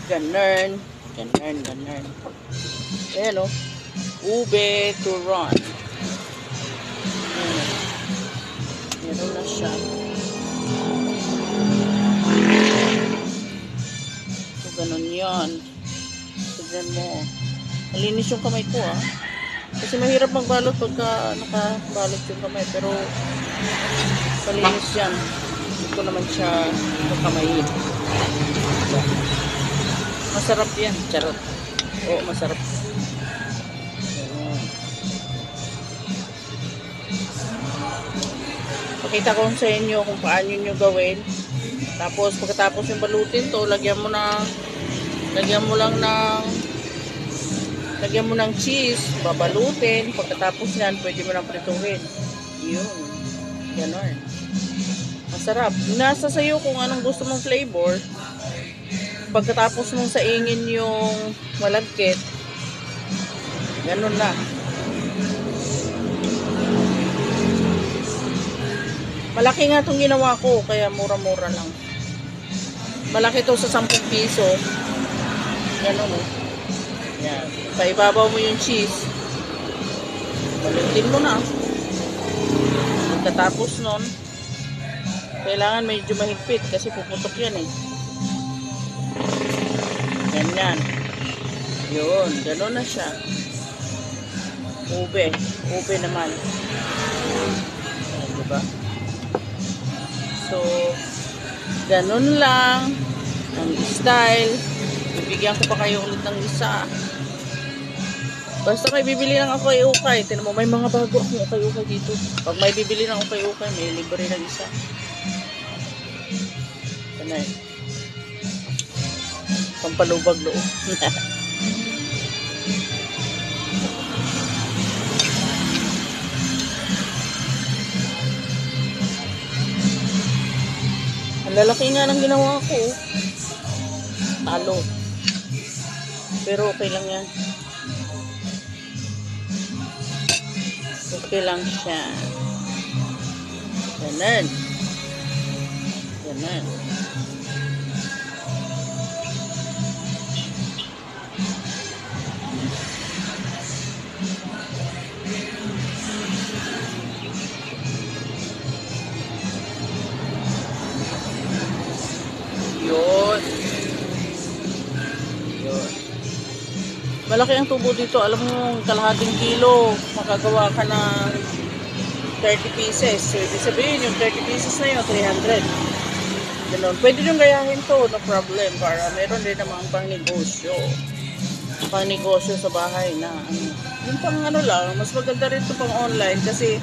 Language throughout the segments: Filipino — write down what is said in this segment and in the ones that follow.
Ganun. Ganun. Ayan o. Ube turon. Ayan. Meron na siya. So, ganun yun. Tignan mo. Malinis yung kamay ko ah. Kasi mahirap magbalot pagka nakabalot yung kamay. Pero, malinis yan. Hindi ko naman siya nakamayin. Masarap yan. Charot. Oo, masarap. Pakita ko sa inyo kung paano nyo gawin. Tapos, pagkatapos yung balutin to, lagyan mo ng cheese, babalutin. Pagkatapos yan, pwede mo nang prituhin. Yun. Ganon. Masarap. Nasa sayo kung anong gusto mong flavor. Pagkatapos mong saingin yung malagkit, ganon na. Malaki nga itong ginawa ko, kaya mura-mura lang. Malaki to sa 10 piso. Ganon o. Yan. Paibabaw mo yung cheese. Balutin mo na. Pagkatapos nun, kailangan medyo mahigpit kasi puputok yan eh. Ganyan. Yun. Ganon na siya. Ube. Ube naman. Yan, diba? So, ganun lang ang style. Bibigyan ko pa kayo ulit ng isa. Basta may bibili ng ukay-ukay. Tinan mo, may mga bago akong ukay-ukay dito. Pag may bibili ng ukay-ukay, may libre ng isa. Tanay. Pampalubag loob. Ang lalaki nga ng ginawa ko. Talo. Pero okay lang yan. Okay lang siya. Ganun. Ganun. Yun. Yun. Malaki ang tubo dito. Alam mo, kalahating kilo, makagawa ka ng 30 pieces. So, ibig sabihin, yung 30 pieces na yun, 300. Ganun. Pwede nyo gayahin to, no problem. Para meron din namang pang-negosyo. Pang-negosyo sa bahay na, yung pang ano lang, mas maganda rin to pang online kasi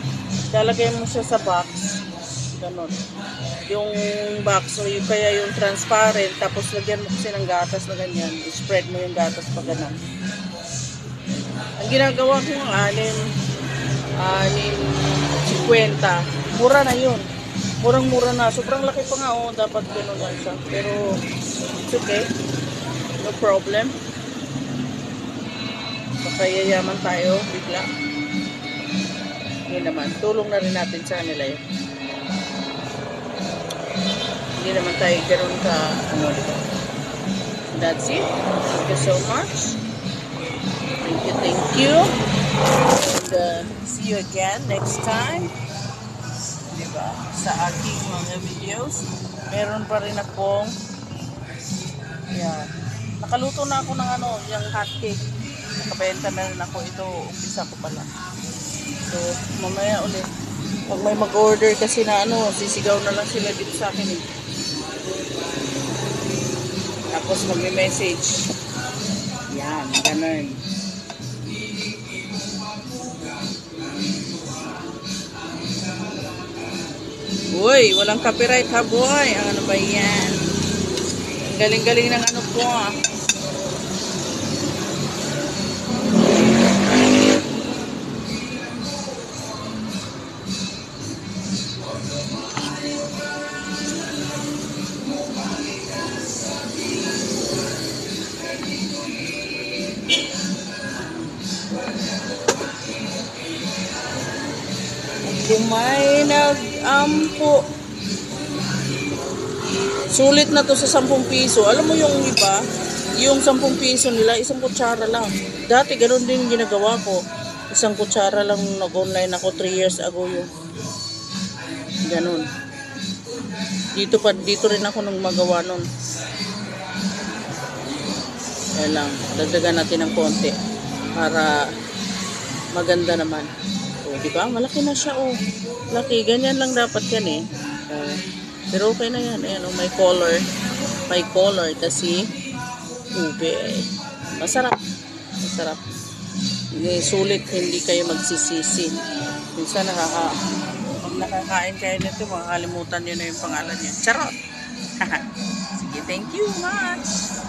lalagay mo siya sa box. Ganun. Yung box, so yung, kaya yung transparent, tapos lagyan mo kasi ng gatas na ganyan, spread mo yung gatas pa ganun. Ang ginagawa ko ng 6.50, mura na yun. Murang-mura na. Sobrang laki pa nga, oh, dapat ganun lang siya. Pero, it's okay. No problem. Baka yayaman tayo, bigla. Hindi naman. Tulong na rin natin sa kanila yun. Hindi naman tayo ganoon ka ano dito. That's it. Thank you so much. Thank you. And see you again next time. Diba? Sa aking mga videos. Meron pa rin akong yan. Nakaluto na ako ng ano, yung hotcake. Nakabenta na rin ako. Ito, umpisa ko pala. So, mamaya ulit. Pag may mag-order kasi na ano, sisigaw na lang sila dito sa akin eh. Tapos magme-message. Yan, ganun. Uy, walang copyright ha boy. Ano ba yan? Ang galing-galing ng ano po ah. Kumay nag-ampo. Sulit na to sa 10 piso. Alam mo yung iba, Yung 10 piso nila, isang kutsara lang. Dati ganun din yung ginagawa ko. Isang kutsara lang nag-online ako 3 years ago yung ganun. Dito rin ako nung magawa nun. Kaya lang, dagdagan natin ng konti para maganda naman. O, di ba? Malaki na siya, oh. Laki, ganyan lang dapat yan eh. Pero okay na yan. Ayan, oh, may color. May color kasi ube eh. Masarap. Masarap. Sulit, hindi kayo magsisisi. Minsan pag nakakain kayo nito, makakalimutan nyo na yung pangalan nyo. Charot! Sige, thank you much!